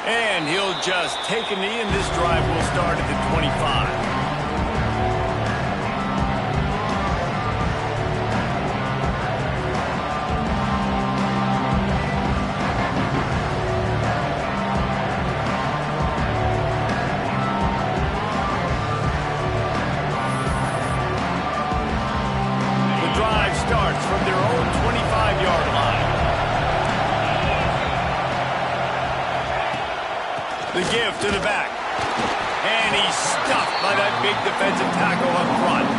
And he'll just take a knee, and this drive will start at the 25. From their own 25-yard line. The give to the back. And he's stuffed by that big defensive tackle up front.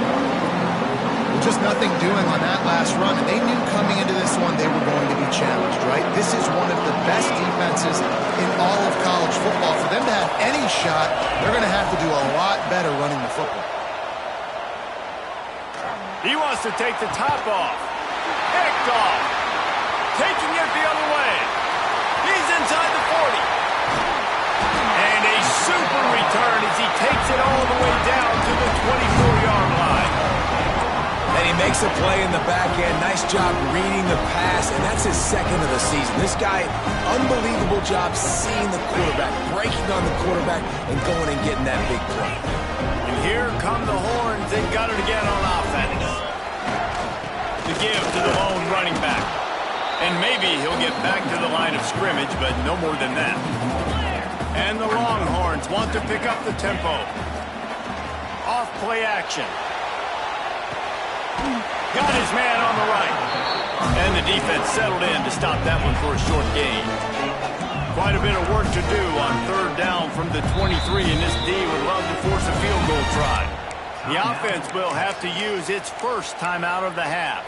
Just nothing doing on that last run, and they knew coming into this one they were going to be challenged, right? This is one of the best defenses in all of college football. For them to have any shot, they're going to have to do a lot better running the football. He wants to take the top off. Picked off. Taking it the other way. He's inside the 40. And a super return as he takes it all the way down to the 24-yard line. And he makes a play in the back end. Nice job reading the pass, and that's his second of the season. This guy, unbelievable job seeing the quarterback, breaking on the quarterback, and going and getting that big play. And here come the horns. They got it again on offense. The give to the lone running back. And maybe he'll get back to the line of scrimmage, but no more than that. And the Longhorns want to pick up the tempo. Off play action. Got his man on the right. And the defense settled in to stop that one for a short gain. Quite a bit of work to do on third down from the 23, and this D would love to force a field goal try. The offense will have to use its first timeout of the half.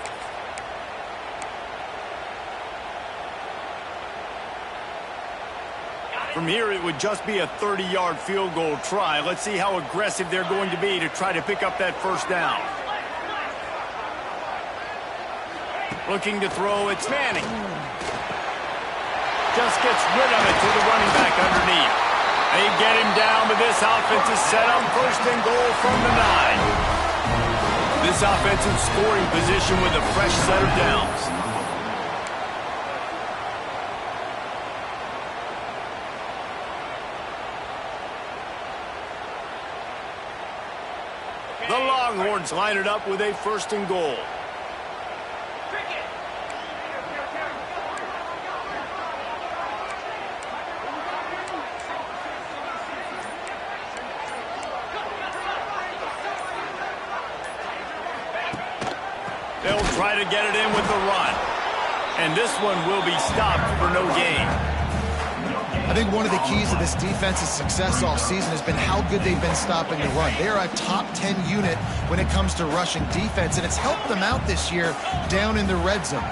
From here, it would just be a 30-yard field goal try. Let's see how aggressive they're going to be to try to pick up that first down. Looking to throw, it's Manning. Just gets rid of it to the running back underneath. They get him down, but this offense is set up first and goal from the 9. This offense in scoring position with a fresh set of downs. The Longhorns line it up with a first and goal. They'll try to get it in with the run. And this one will be stopped for no gain. I think one of the keys to this defense's success all season has been how good they've been stopping the run. They are a top 10 unit when it comes to rushing defense, and it's helped them out this year down in the red zone.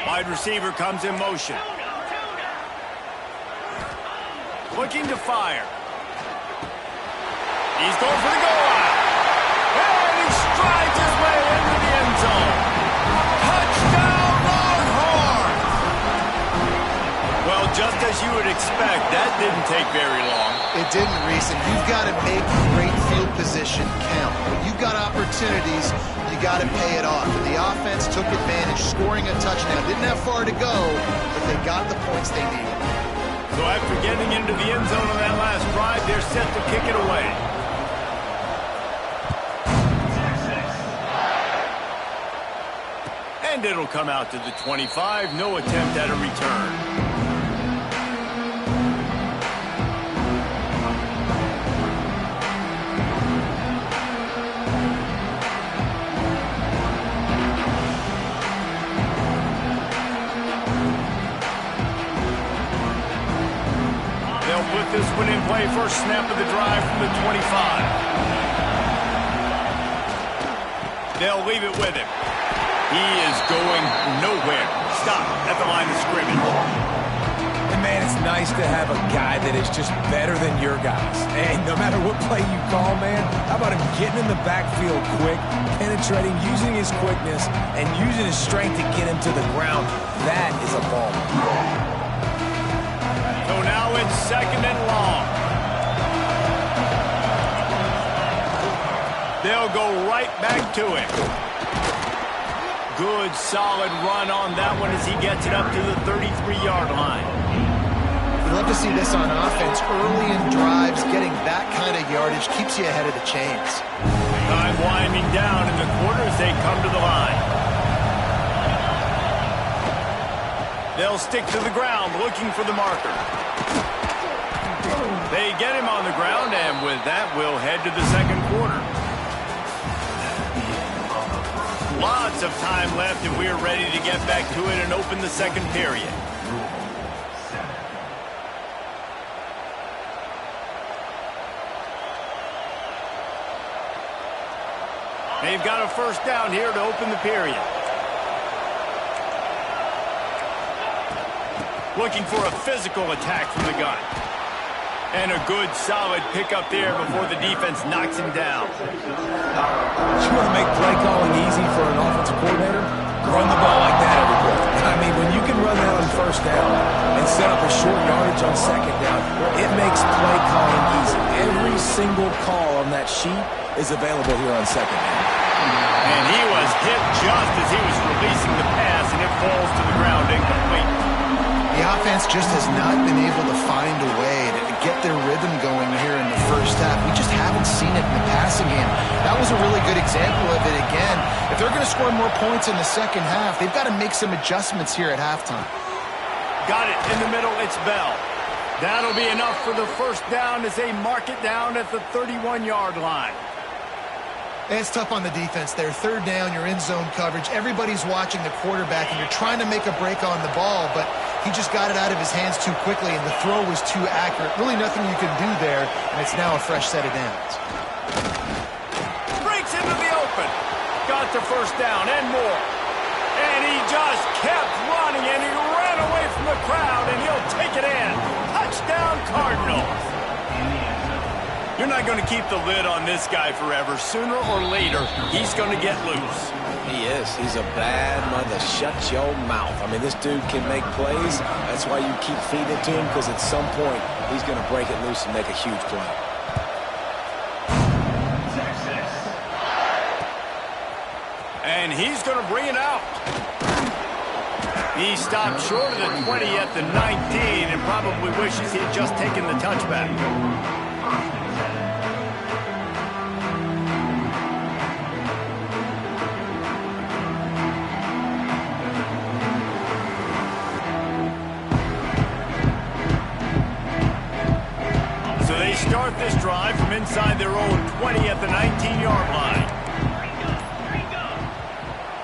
Wide receiver comes in motion. Looking to fire. He's going for the goal line. And he strides his way into the end zone. Touchdown, Longhorns! Well, just as you would expect, that didn't take very long. It didn't, Reese, and you've got to make great field position count. When you've got opportunities, you got to pay it off. And the offense took advantage, scoring a touchdown. Didn't have far to go, but they got the points they needed. So after getting into the end zone on that last drive, they're set to kick it away. And it'll come out to the 25. No attempt at a return. They'll put this one in play. First snap of the drive from the 25. They'll leave it with him. He is going nowhere. Stop at the line of scrimmage. And man, it's nice to have a guy that is just better than your guys. And no matter what play you call, man, how about him getting in the backfield quick, penetrating, using his quickness, and using his strength to get him to the ground. That is a ball. So now it's second and long. They'll go right back to him. Good, solid run on that one as he gets it up to the 33-yard line. For love to see this on offense. Early in drives, getting that kind of yardage keeps you ahead of the chains. Time winding down in the quarter as they come to the line. They'll stick to the ground looking for the marker. They get him on the ground, and with that, we'll head to the second quarter. Lots of time left, and we're ready to get back to it and open the second period. They've got a first down here to open the period. Looking for a physical attack from the gun. And a good, solid pickup there before the defense knocks him down. You want to make play calling easy for an offensive coordinator? Run the ball like that every quarter. I mean, when you can run that on first down and set up a short yardage on second down, it makes play calling easy. Every single call on that sheet is available here on second down. And he was hit just as he was releasing the pass, and it falls to the ground incomplete. The offense just has not been able to find a way to get their rhythm going here in the first half. We just haven't seen it in the passing game. That was a really good example of it again. If they're going to score more points in the second half, they've got to make some adjustments here at halftime. Got it in the middle. It's Bell. That'll be enough for the first down as they mark it down at the 31-yard line. It's tough on the defense there. Third down, you're in zone coverage. Everybody's watching the quarterback, and you're trying to make a break on the ball, but he just got it out of his hands too quickly, and the throw was too accurate. Really nothing you can do there, and it's now a fresh set of downs. Breaks into the open. Got the first down and more. And he just kept running, and he ran away from the crowd, and he'll take it in. Touchdown, Cardinals. You're not going to keep the lid on this guy forever. Sooner or later, he's going to get loose. He is. He's a bad mother. Shut your mouth. I mean, this dude can make plays. That's why you keep feeding it to him, because at some point, he's going to break it loose and make a huge play. And he's going to bring it out. He stopped short of the 20 at the 19 and probably wishes he had just taken the touchback. Start this drive from inside their own 20 at the 19-yard line.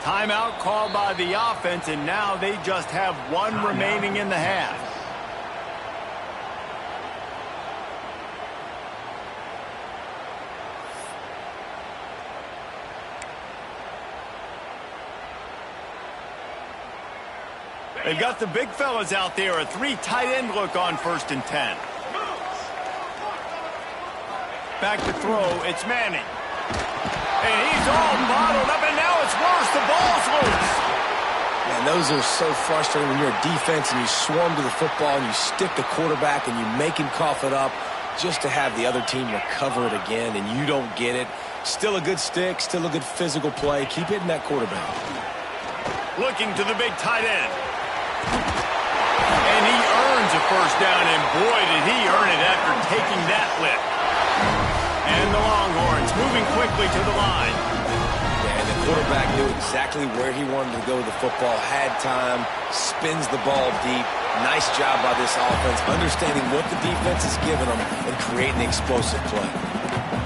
Timeout called by the offense, and now they just have one remaining in the half. They've got the big fellas out there, a 3 tight end look on 1st and 10. Back to throw, it's Manning. And he's all bottled up, and now it's worse. The ball's loose. Man, those are so frustrating when you're a defense and you swarm to the football and you stick the quarterback and you make him cough it up just to have the other team recover it again, and you don't get it. Still a good stick, still a good physical play. Keep hitting that quarterback. Looking to the big tight end. And he earns a first down, and boy, did he earn it after taking that lick. And the Longhorns moving quickly to the line. Yeah, and the quarterback knew exactly where he wanted to go with the football, had time, spins the ball deep. Nice job by this offense, understanding what the defense is giving them and creating explosive play.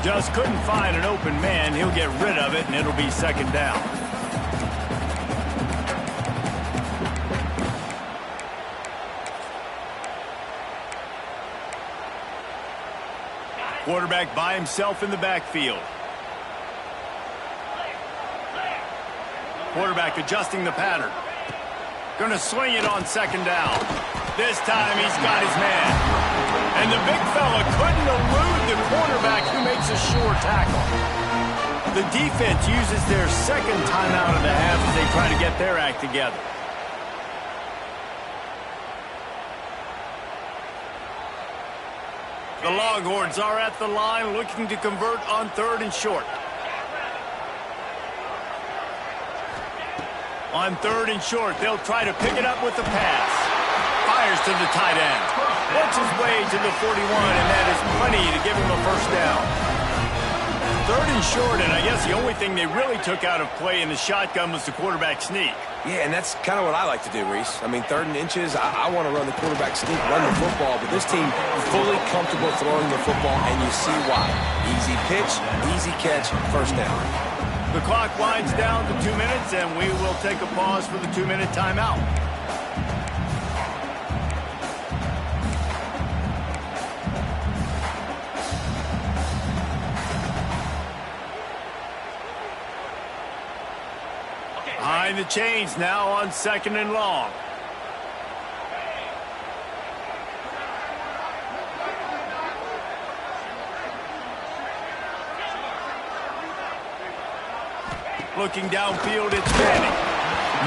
Just couldn't find an open man. He'll get rid of it, and it'll be second down. Quarterback by himself in the backfield. Quarterback adjusting the pattern. Going to swing it on second down. This time he's got his man. And the big fella couldn't elude the quarterback who makes a sure tackle. The defense uses their second timeout of the half as they try to get their act together. The Longhorns are at the line looking to convert on 3rd and short. On 3rd and short, they'll try to pick it up with the pass. Fires to the tight end. Works his way to the 41, and that is plenty to give him a first down. 3rd and short, and I guess the only thing they really took out of play in the shotgun was the quarterback sneak. Yeah, and that's kind of what I like to do, Reese. I mean, 3rd and inches, I want to run the quarterback sneak, run the football, but this team fully comfortable throwing the football, and you see why. Easy pitch, easy catch, first down. The clock winds down to 2 minutes, and we will take a pause for the 2-minute timeout. Behind the chains now on 2nd and long. Looking downfield, it's Manning.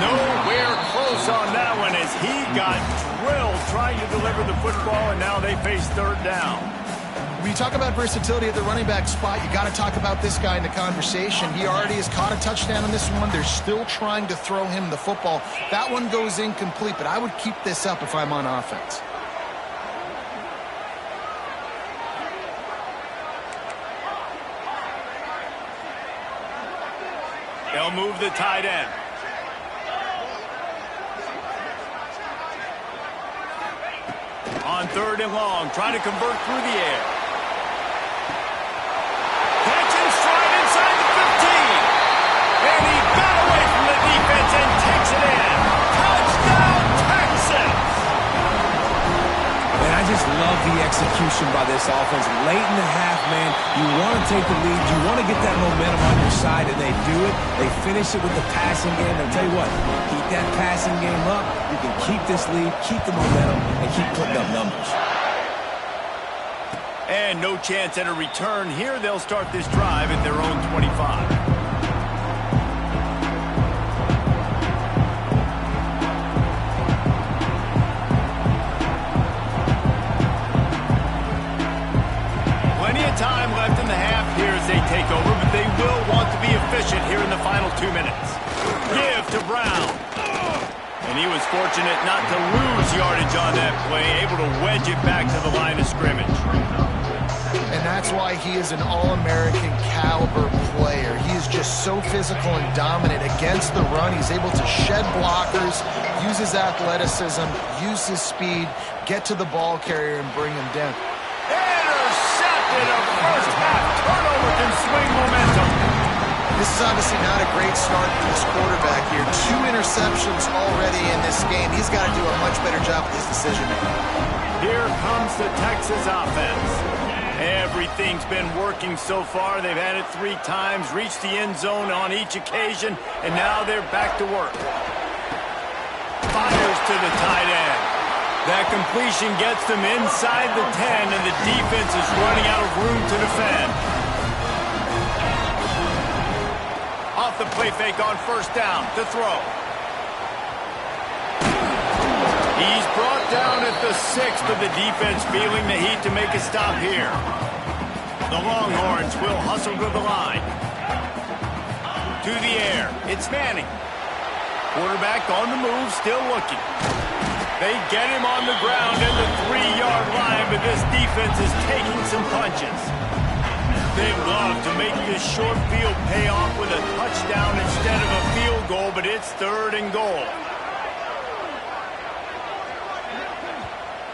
Nowhere close on that one as he got drilled trying to deliver the football, and now they face 3rd down. When you talk about versatility at the running back spot, you got to talk about this guy in the conversation. He already has caught a touchdown on this one. They're still trying to throw him the football. That one goes incomplete, but I would keep this up if I'm on offense. They'll move the tight end. On 3rd and long, trying to convert through the air. Catch and stride inside the 15. And he got away from the defense and takes it in. Touchdown, Texans! And I just love the execution by this offense. Late in the half, man, you want to take the lead. You want to get that momentum on your side, and they do it. They finish it with the passing game. And I'll tell you what, keep that passing game up. You can keep this lead, keep the momentum, and keep putting up numbers. And no chance at a return. Here they'll start this drive at their own 25. Time left in the half here as they take over, but they will want to be efficient here in the final 2 minutes. Give to Brown. And he was fortunate not to lose yardage on that play, able to wedge it back to the line of scrimmage. And that's why he is an All-American caliber player. He is just so physical and dominant against the run. He's able to shed blockers, use his athleticism, use his speed, get to the ball carrier and bring him down. A first half turnover can swing momentum. This is obviously not a great start for this quarterback here. 2 interceptions already in this game. He's got to do a much better job with his decision-making. Here comes the Texas offense. Everything's been working so far. They've had it 3 times, reached the end zone on each occasion, and now they're back to work. Fires to the tight end. That completion gets them inside the 10, and the defense is running out of room to defend. Off the play fake on first down to throw. He's brought down at the 6, but the defense feeling the heat to make a stop here. The Longhorns will hustle to the line. To the air. It's Manning. Quarterback on the move, still looking. They get him on the ground at the 3-yard line, but this defense is taking some punches. They love to make this short field pay off with a touchdown instead of a field goal, but it's 3rd and goal.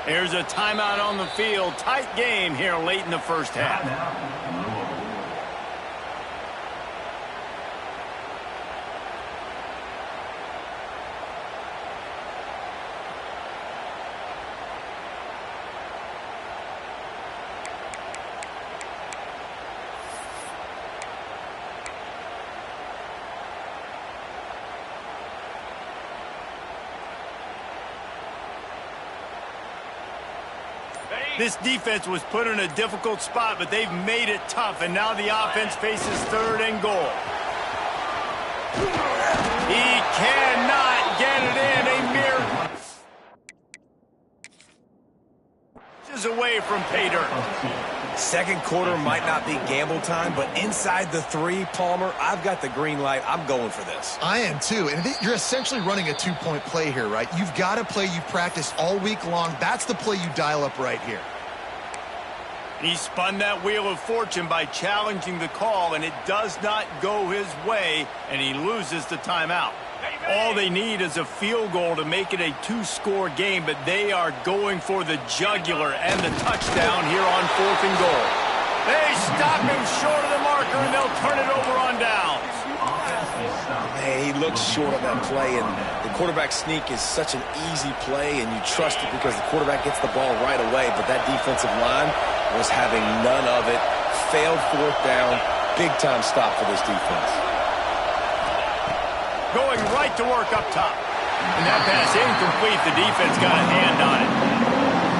Here's a timeout on the field. Tight game here late in the first half. This defense was put in a difficult spot, but they've made it tough, and now the offense faces 3rd and goal. He cannot get it in. A mere inches away from pay dirt. Second quarter might not be gamble time, but inside the 3, Palmer, I've got the green light. I'm going for this. I am too. And you're essentially running a 2-point play here, right? You've got a play you've practiced all week long. That's the play you dial up right here. He spun that wheel of fortune by challenging the call, and it does not go his way, and he loses the timeout. All they need is a field goal to make it a 2-score game, but they are going for the jugular and the touchdown here on 4th and goal. They stop him short of the marker, and they'll turn it over on downs. Hey, he looks short on that play, and the quarterback sneak is such an easy play, and you trust it because the quarterback gets the ball right away, but that defensive line was having none of it. Failed 4th down. Big-time stop for this defense. Going right to work up top. And that pass incomplete. The defense got a hand on it.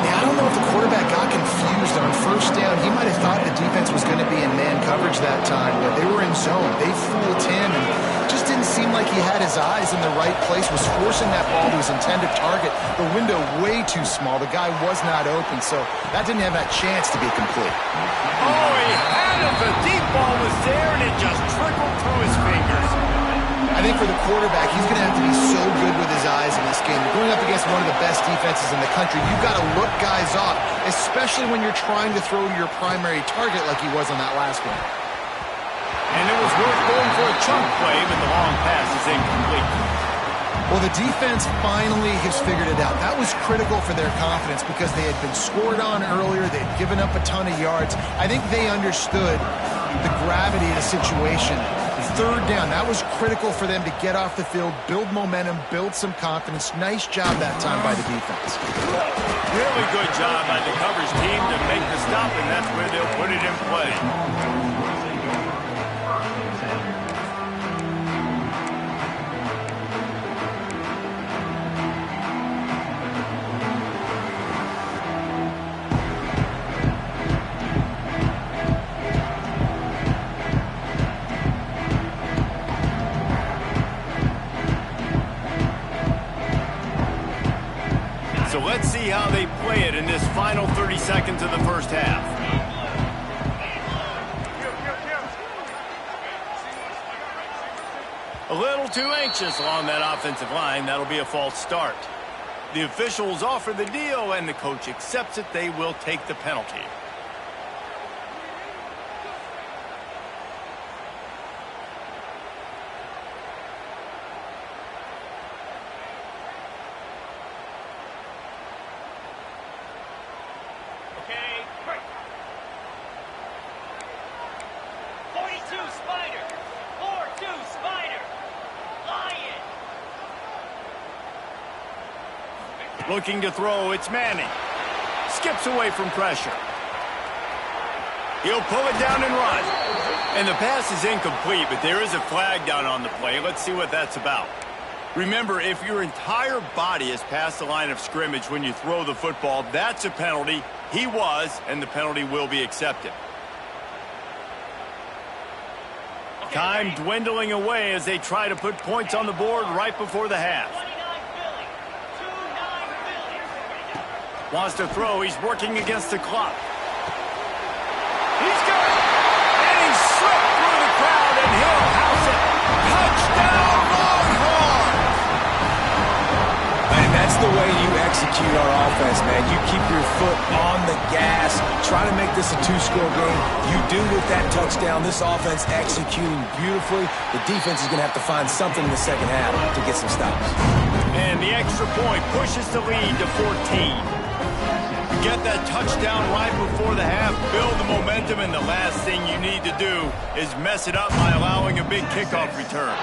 Yeah, I don't know if the quarterback got confused on 1st down. He might have thought the defense was going to be in man coverage that time, but they were in zone. They fooled him and just didn't seem like he had his eyes in the right place, was forcing that ball to his intended target. The window way too small. The guy was not open, so that didn't have that chance to be complete. Oh, he had him. The deep ball was there, and it just trickled through his fingers. I think for the quarterback, he's going to have to be so good with his eyes in this game. You're going up against one of the best defenses in the country. You've got to look guys off, especially when you're trying to throw your primary target like he was on that last one. And it was worth going for a chunk play, but the long pass is incomplete. Well, the defense finally has figured it out. That was critical for their confidence because they had been scored on earlier. They had given up a ton of yards. I think they understood the gravity of the situation. 3rd down, that was critical for them to get off the field, build momentum, build some confidence. Nice job that time by the defense. Really good job by the coverage team to make the stop, and that's where they'll put it in play. So let's see how they play it in this final 30 seconds of the first half. A little too anxious along that offensive line. That'll be a false start. The officials offer the deal, and the coach accepts it. They will take the penalty. Looking to throw, it's Manning. Skips away from pressure. He'll pull it down and run. And the pass is incomplete, but there is a flag down on the play. Let's see what that's about. Remember, if your entire body is past the line of scrimmage when you throw the football, that's a penalty. He was, and the penalty will be accepted. Time dwindling away as they try to put points on the board right before the half. Wants to throw. He's working against the clock. He's got it. And he slipped through the crowd, and he'll house it. Touchdown, Longhorns! And that's the way you execute our offense, man. You keep your foot on the gas. Try to make this a 2-score game. You do with that touchdown. This offense executing beautifully. The defense is going to have to find something in the second half to get some stops. And the extra point pushes the lead to 14. Get that touchdown right before the half, build the momentum, and the last thing you need to do is mess it up by allowing a big kickoff return.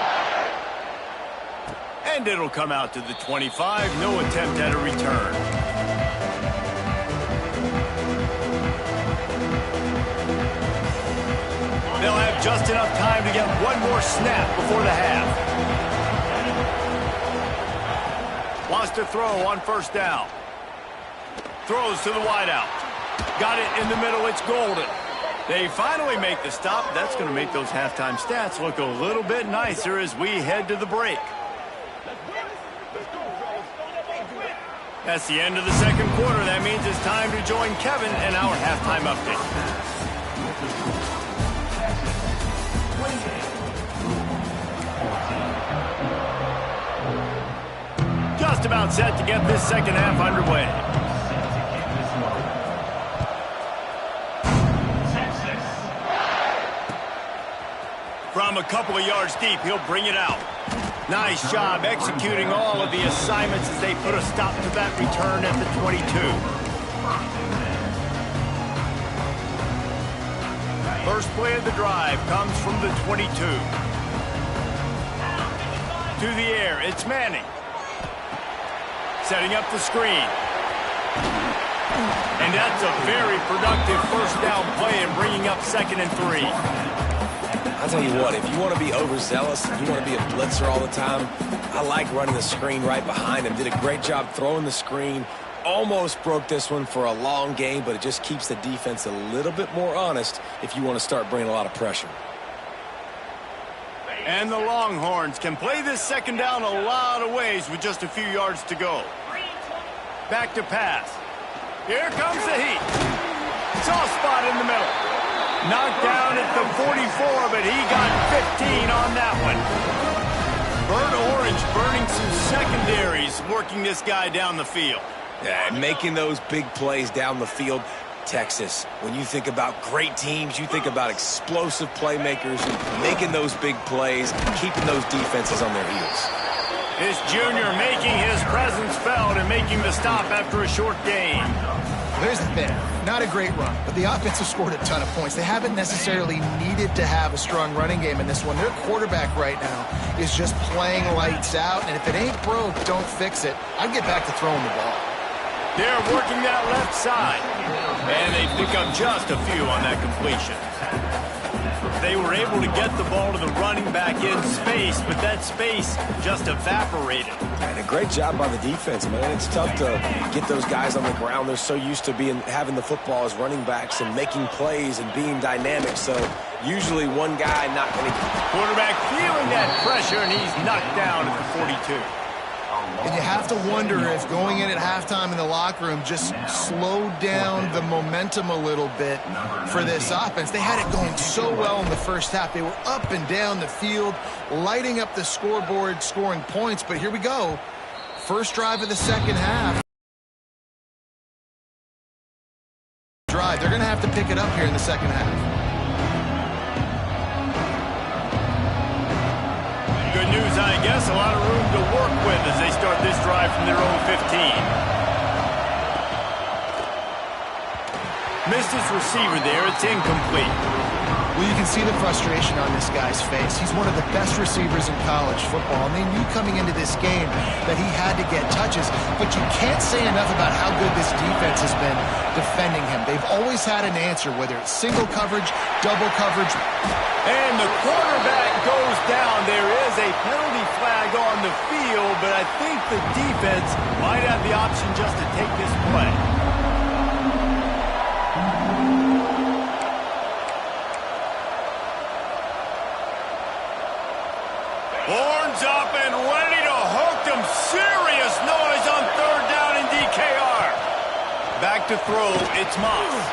And it'll come out to the 25, no attempt at a return. They'll have just enough time to get one more snap before the half. Wants to throw on 1st down. Throws to the wideout. Got it in the middle. It's golden. They finally make the stop. That's going to make those halftime stats look a little bit nicer as we head to the break. That's the end of the second quarter. That means it's time to join Kevin in our halftime update. just about set to get this second half underway. From a couple of yards deep, he'll bring it out. Nice job executing all of the assignments as they put a stop to that return at the 22. First play of the drive comes from the 22. To the air, it's Manning. Setting up the screen. And that's a very productive first down play and bringing up 2nd and 3. I'll tell you what, if you want to be overzealous, if you want to be a blitzer all the time, I like running the screen right behind him. Did a great job throwing the screen. Almost broke this one for a long game, but it just keeps the defense a little bit more honest if you want to start bringing a lot of pressure. And the Longhorns can play this second down a lot of ways with just a few yards to go. Back to pass. Here comes the heat. Soft spot in the middle. Knocked down at the 44, but he got 15 on that one. Burnt Orange burning some secondaries, working this guy down the field. Yeah, making those big plays down the field. Texas, when you think about great teams, you think about explosive playmakers, making those big plays, keeping those defenses on their heels. This junior making his presence felt and making the stop after a short gain. There's the thing. Not a great run, but the offense has scored a ton of points. They haven't necessarily needed to have a strong running game in this one. Their quarterback right now is just playing lights out, and if it ain't broke, don't fix it. I'd get back to throwing the ball. They're working that left side, and they pick up just a few on that completion. They were able to get the ball to the running back in space, but that space just evaporated. And a great job by the defense, man. It's tough to get those guys on the ground. They're so used to having the football as running backs and making plays and being dynamic. So usually one guy not going to... Quarterback feeling that pressure, and he's knocked down at the 42. And you have to wonder if going in at halftime in the locker room just slowed down the momentum a little bit for this offense. They had it going so well in the first half. They were up and down the field, lighting up the scoreboard, scoring points. But here we go. First drive of the second half. They're going to have to pick it up here in the second half. Good news, I guess. A lot of room to work with as they start this drive from their own 15. Missed his receiver there. It's incomplete. Well, you can see the frustration on this guy's face. He's one of the best receivers in college football, and they knew coming into this game that he had to get touches, but you can't say enough about how good this defense has been defending him. They've always had an answer, whether it's single coverage, double coverage. And the quarterback goes down. There is a penalty flag on the field, but I think the defense might have the option just to take this play. Horns up and ready to hook them. Serious noise on third down in DKR. Back to throw, it's Moss.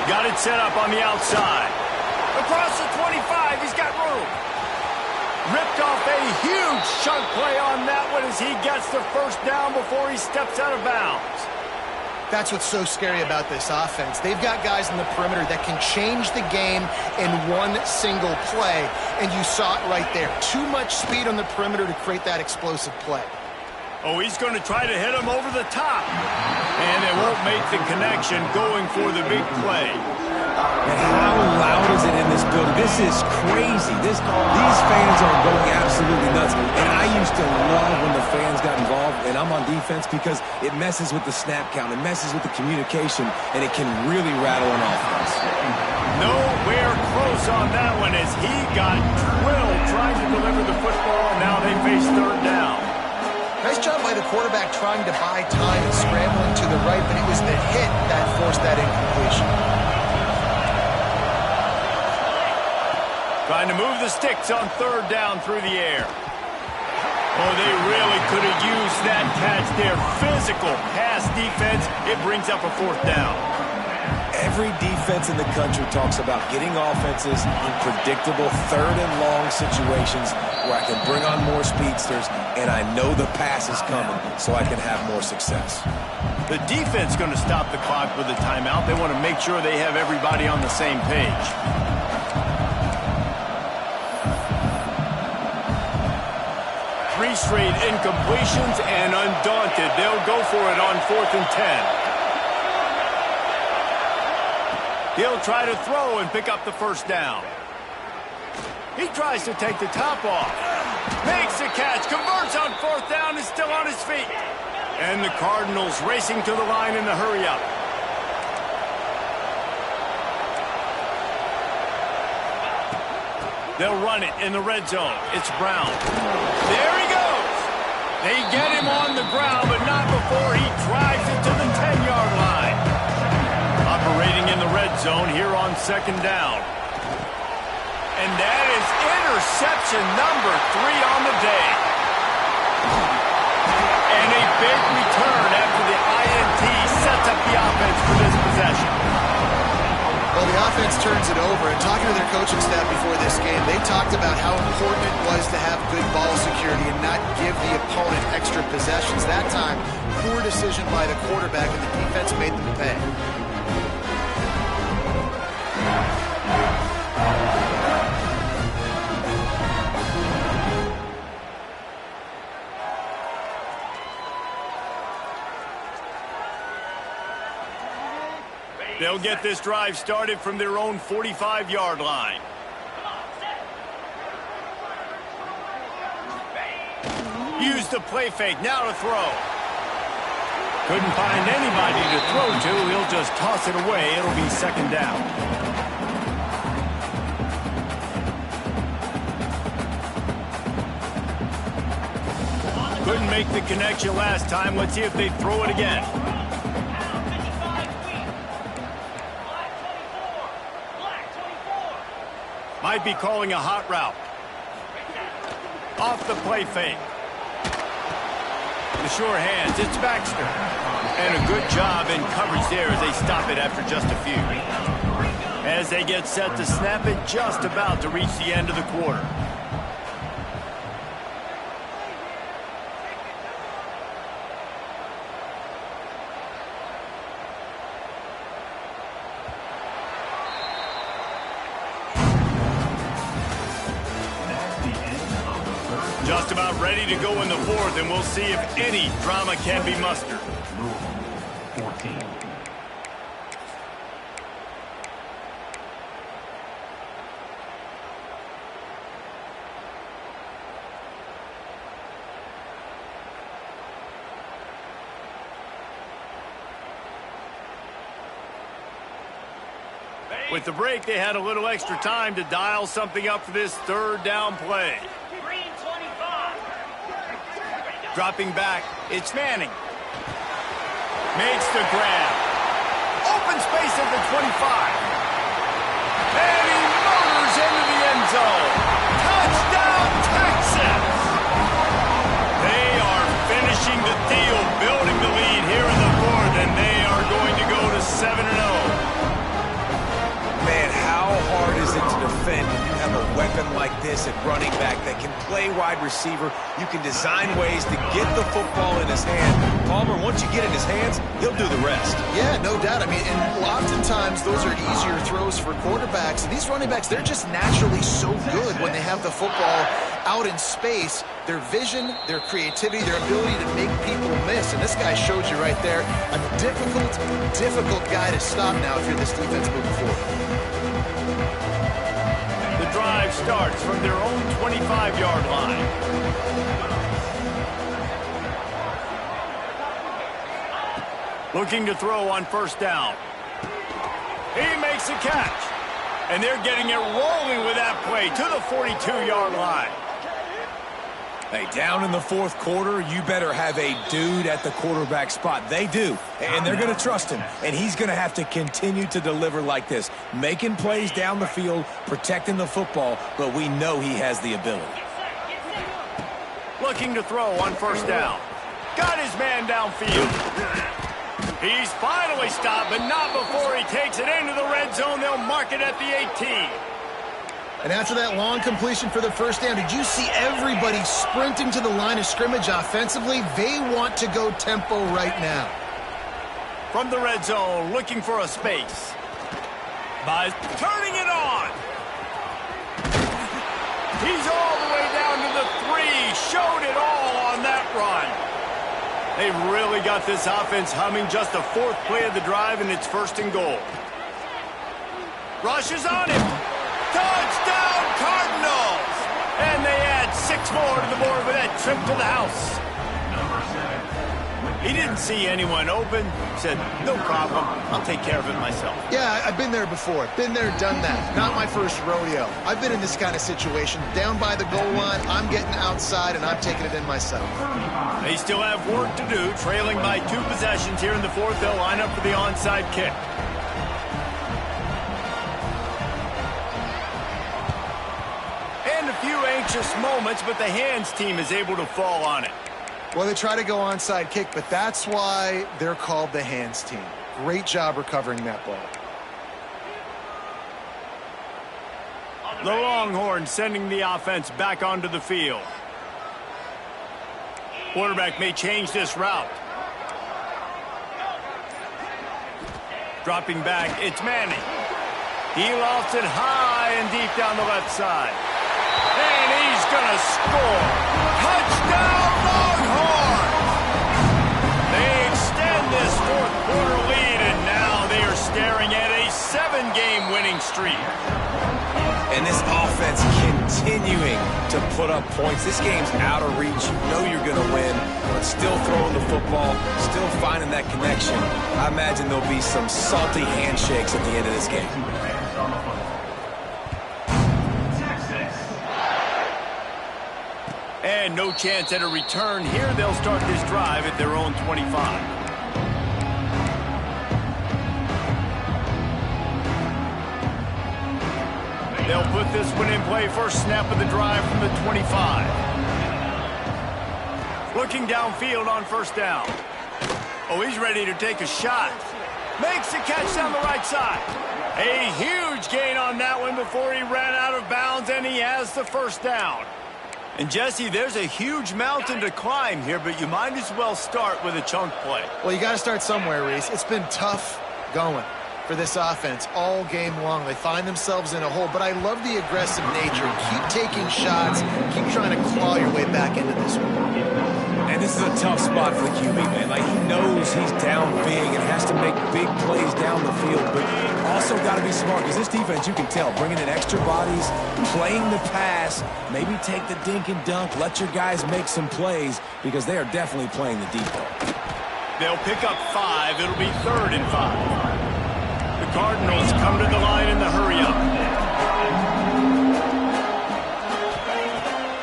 Got it set up on the outside. Across the 25, he's got room. Ripped off a huge chunk play on that one as he gets the first down before he steps out of bounds. That's what's so scary about this offense. They've got guys in the perimeter that can change the game in one single play, and you saw it right there. Too much speed on the perimeter to create that explosive play. Oh, he's going to try to hit him over the top. And it won't make the connection going for the big play. And how loud is it in this building? This is crazy. These fans are going absolutely nuts. And I used to love when the fans got involved, and I'm on defense, because it messes with the snap count, it messes with the communication, and it can really rattle an offense. Nowhere close on that one as he got drilled trying to deliver the football. Now they face third down. Nice job by the quarterback trying to buy time and scrambling to the right, but it was the hit that forced that incompletion. Trying to move the sticks on third down through the air. Oh, they really could have used that catch there. Physical pass defense. It brings up a fourth down. Every defense in the country talks about getting offenses in predictable third and long situations where I can bring on more speedsters and I know the pass is coming so I can have more success. The defense going to stop the clock with a timeout. They want to make sure they have everybody on the same page. Three straight incompletions, and undaunted, they'll go for it on 4th and 10. He'll try to throw and pick up the first down. He tries to take the top off. Makes the catch, converts on 4th down, is still on his feet. And the Cardinals racing to the line in the hurry-up. They'll run it in the red zone. It's Brown. There he goes. They get him on the ground, but not before he drives it to the 10-yard line. Operating in the red zone here on 2nd down. And that is interception number 3 on the day. And a big return after the INT sets up the offense for this possession. Well, the offense turns it over, and talking to their coaching staff before this game, they talked about how important it was to have good ball security and not give the opponent extra possessions. That time, poor decision by the quarterback, and the defense made them pay. They'll get this drive started from their own 45-yard line. Use the play fake, now to throw. Couldn't find anybody to throw to, he'll just toss it away. It'll be 2nd down. Couldn't make the connection last time. Let's see if they throw it again. Might be calling a hot route. Off the play fake. The sure hands, it's Baxter. And a good job in coverage there as they stop it after just a few. As they get set to snap it, just about to reach the end of the quarter. Just about ready to go in the 4th, and we'll see if any drama can be mustered. Rule 14. With the break, they had a little extra time to dial something up for this 3rd down play. Dropping back, it's Manning. Makes the grab. Open space at the 25. And he motors into the end zone. Touchdown, Texas! They are finishing the deal, building the lead here in the 4th, and they are going to go to 7-0. Man, how hard is it to defend when you have a weapon like this at running back that can play wide receiver? You can design ways to get the football in his hand. Palmer, once you get in his hands, he'll do the rest. Yeah, no doubt. I mean, and oftentimes those are easier throws for quarterbacks. And these running backs, they're just naturally so good when they have the football out in space. Their vision, their creativity, their ability to make people miss. And this guy showed you right there, a difficult guy to stop now if you're this defense moving forward. The drive starts from their own 25-yard line. Looking to throw on 1st down. He makes a catch. And they're getting it rolling with that play to the 42-yard line. Hey, down in the 4th quarter, you better have a dude at the quarterback spot. They do, and they're going to trust him. And he's going to have to continue to deliver like this, making plays down the field, protecting the football, but we know he has the ability. Looking to throw on 1st down. Got his man downfield. He's finally stopped, but not before he takes it into the red zone. They'll mark it at the 18. And after that long completion for the first down, did you see everybody sprinting to the line of scrimmage offensively? They want to go tempo right now. From the red zone, looking for a space. By turning it on. He's all the way down to the 3. Showed it all on that run. They've really got this offense humming. Just the 4th play of the drive, and it's 1st and goal. Rushes on him. Touchdown, Cardinals! And they add 6 more to the board with that trip to the house. He didn't see anyone open. Said, no problem. I'll take care of it myself. Yeah, I've been there before. Been there, done that. Not my first rodeo. I've been in this kind of situation. Down by the goal line, I'm getting outside, and I'm taking it in myself. They still have work to do. Trailing by 2 possessions here in the 4th. They'll line up for the onside kick. And a few anxious moments, but the hands team is able to fall on it. Well, they try to go onside kick, but that's why they're called the hands team. Great job recovering that ball. The Longhorns sending the offense back onto the field. Quarterback may change this route. Dropping back, it's Manning. He lofts it high and deep down the left side. And he's going to score. Touchdown, Longhorns! They extend this 4th quarter lead, and now they are staring at a 7-game winning streak. And this offense continuing to put up points. This game's out of reach. You know you're going to win, but still throwing the football, still finding that connection. I imagine there'll be some salty handshakes at the end of this game. And no chance at a return here. They'll start this drive at their own 25. They'll put this one in play. First snap of the drive from the 25. Looking downfield on 1st down. Oh, he's ready to take a shot. Makes the catch down the right side. A huge gain on that one before he ran out of bounds, and he has the 1st down. And, Jesse, there's a huge mountain to climb here, but you might as well start with a chunk play. Well, you got to start somewhere, Reese. It's been tough going for this offense all game long. They find themselves in a hole, but I love the aggressive nature. Keep taking shots. Keep trying to claw your way back into this one. And this is a tough spot for the QB, man. Like, he knows he's down big and has to make big plays down the field, but also got to be smart, because this defense, you can tell, bringing in extra bodies, playing the pass, maybe take the dink and dunk, let your guys make some plays, because they are definitely playing the deep ball. They'll pick up 5. It'll be 3rd and 5. The Cardinals come to the line in the hurry-up.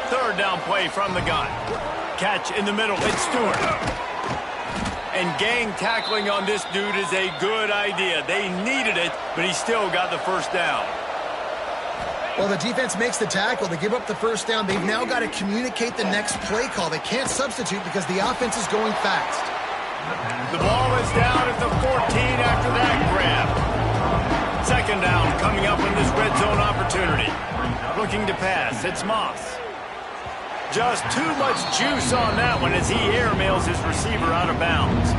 3rd down play from the gun. Catch in the middle. It's Stewart. And gang tackling on this dude is a good idea. They needed it, but he still got the 1st down. Well, the defense makes the tackle. They give up the 1st down. They've now got to communicate the next play call. They can't substitute because the offense is going fast. The ball is down at the 14 after that grab. 2nd down coming up in this red zone opportunity. Looking to pass. It's Moss. Just too much juice on that one as he airmails his receiver out of bounds.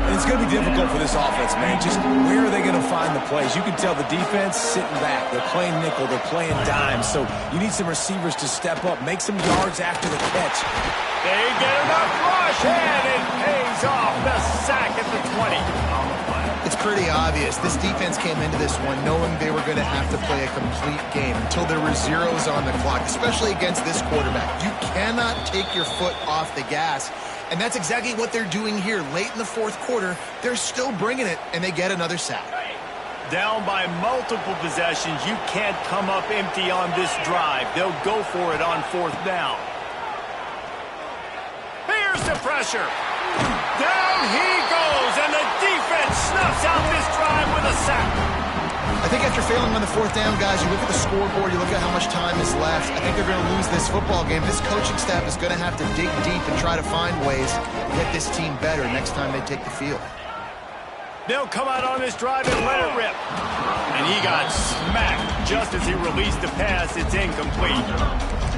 And it's going to be difficult for this offense, man. Just where are they going to find the plays? You can tell the defense sitting back. They're playing nickel. They're playing dime. So you need some receivers to step up, make some yards after the catch. They get enough rush, and it pays off. The sack at the 20. It's pretty obvious. This defense came into this one knowing they were going to have to play a complete game until there were zeros on the clock, especially against this quarterback. You cannot take your foot off the gas, and that's exactly what they're doing here. Late in the 4th quarter, they're still bringing it, and they get another sack. Down by multiple possessions. You can't come up empty on this drive. They'll go for it on 4th down. Here's the pressure. Down he goes, and the defense snuffs out this drive with a sack. I think after failing on the 4th down, guys, you look at the scoreboard, you look at how much time is left. I think they're going to lose this football game. This coaching staff is going to have to dig deep and try to find ways to get this team better next time they take the field. They'll come out on this drive and let it rip. And he got smacked just as he released the pass. It's incomplete.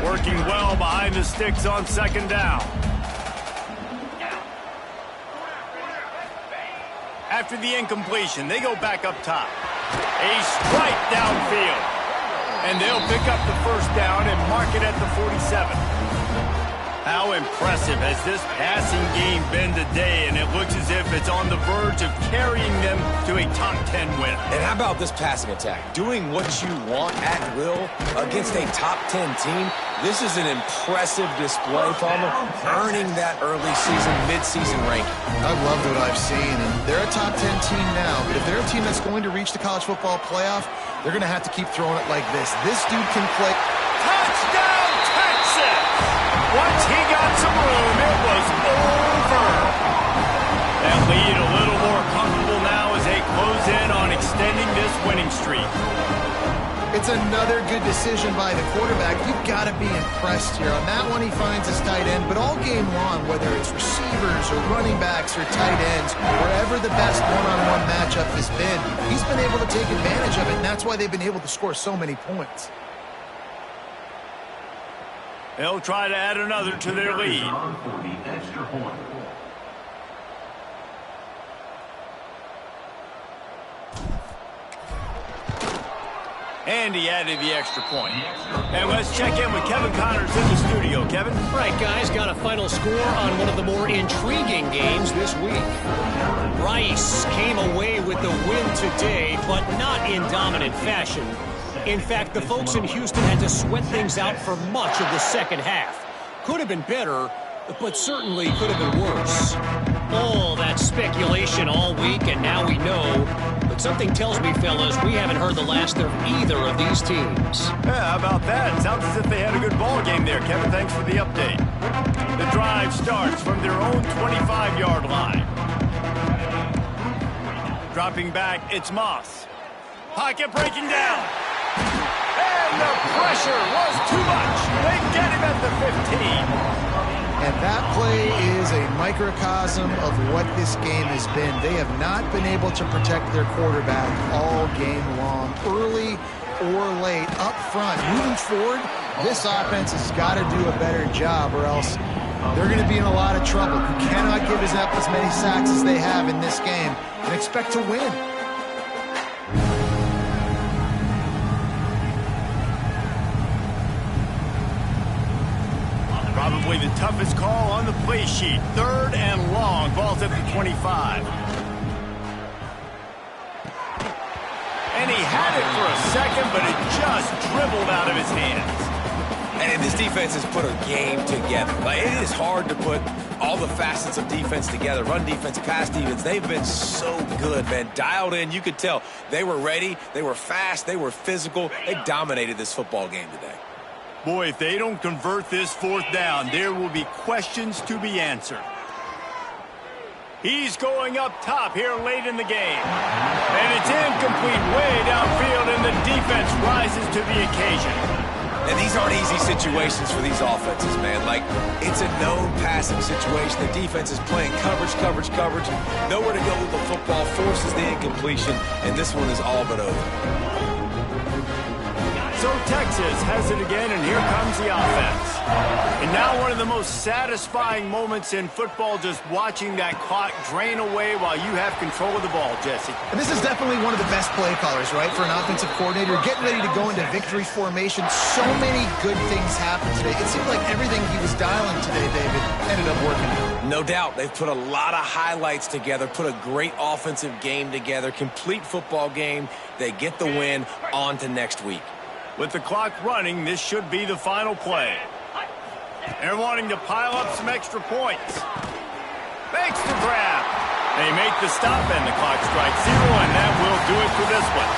Working well behind the sticks on second down. After the incompletion, they go back up top. A strike downfield. And they'll pick up the first down and mark it at the 47. How impressive has this passing game been today, and it looks as if it's on the verge of carrying them to a top 10 win. And how about this passing attack? Doing what you want at will against a top 10 team. This is an impressive display, Palmer, earning that early season, mid-season ranking. I've loved what I've seen, and they're a top 10 team now, but if they're a team that's going to reach the college football playoff, they're going to have to keep throwing it like this. This dude can play. Touchdown, Texas! Once he got some room, it was over. That lead a little more comfortable now as they close in on extending this winning streak. It's another good decision by the quarterback. You've got to be impressed here. On that one, he finds his tight end, but all game long, whether it's receivers or running backs or tight ends, wherever the best one-on-one matchup has been, he's been able to take advantage of it, and that's why they've been able to score so many points. They'll try to add another to their lead. And he added the extra point. And let's check in with Kevin Connors in the studio. Kevin? Right, guys, got a final score on one of the more intriguing games this week. Rice came away with the win today, but not in dominant fashion. In fact, the folks in Houston had to sweat things out for much of the second half. Could have been better, but certainly could have been worse. All that speculation all week, and now we know. But something tells me, fellas, we haven't heard the last of either of these teams. Yeah, how about that? Sounds as if they had a good ball game there, Kevin. Thanks for the update. The drive starts from their own 25-yard line. Dropping back, it's Moss. Pocket breaking down. And the pressure was too much. They get him at the 15. And that play is a microcosm of what this game has been. They have not been able to protect their quarterback all game long, early or late, up front. Moving forward, this offense has got to do a better job, or else they're going to be in a lot of trouble. You cannot give us up as many sacks as they have in this game and expect to win. Probably the toughest call on the play sheet. Third and long. Ball's at the 25. And he had it for a second, but it just dribbled out of his hands. And this defense has put a game together. Like, it is hard to put all the facets of defense together. Run defense, pass defense. They've been so good, man. Dialed in. You could tell they were ready. They were fast. They were physical. They dominated this football game today. Boy, if they don't convert this fourth down, there will be questions to be answered. He's going up top here late in the game. And it's incomplete way downfield, and the defense rises to the occasion. And these aren't easy situations for these offenses, man. Like, it's a known passing situation. The defense is playing coverage. Nowhere to go with the football, forces the incompletion, and this one is all but over. So Texas has it again, and here comes the offense. And now one of the most satisfying moments in football, just watching that clock drain away while you have control of the ball, Jesse. And this is definitely one of the best play callers, right, for an offensive coordinator. Getting ready to go into victory formation. So many good things happened today. It seemed like everything he was dialing today, David, ended up working. No doubt. They've put a lot of highlights together, put a great offensive game together, complete football game. They get the win. On to next week. With the clock running, this should be the final play. They're wanting to pile up some extra points. Makes the grab. They make the stop, and the clock strikes zero, and that will do it for this one.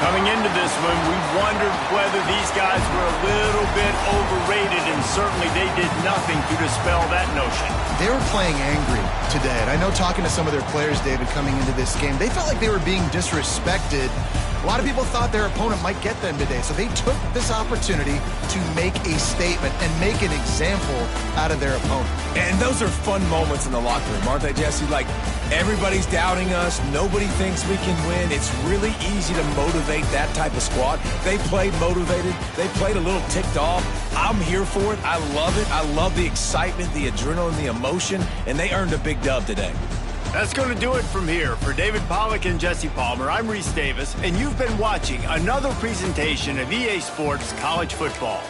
Coming into this one, we wondered whether these guys were a little bit overrated, and certainly they did nothing to dispel that notion. They were playing angry today, and I know talking to some of their players, David, coming into this game, they felt like they were being disrespected A lot of people thought their opponent might get them today, so they took this opportunity to make a statement and make an example out of their opponent. And those are fun moments in the locker room, aren't they, Jesse? Like, everybody's doubting us. Nobody thinks we can win. It's really easy to motivate that type of squad. They played motivated. They played a little ticked off. I'm here for it. I love it. I love the excitement, the adrenaline, the emotion, and they earned a big dub today. That's going to do it from here. For David Pollack and Jesse Palmer, I'm Reese Davis, and you've been watching another presentation of EA Sports College Football.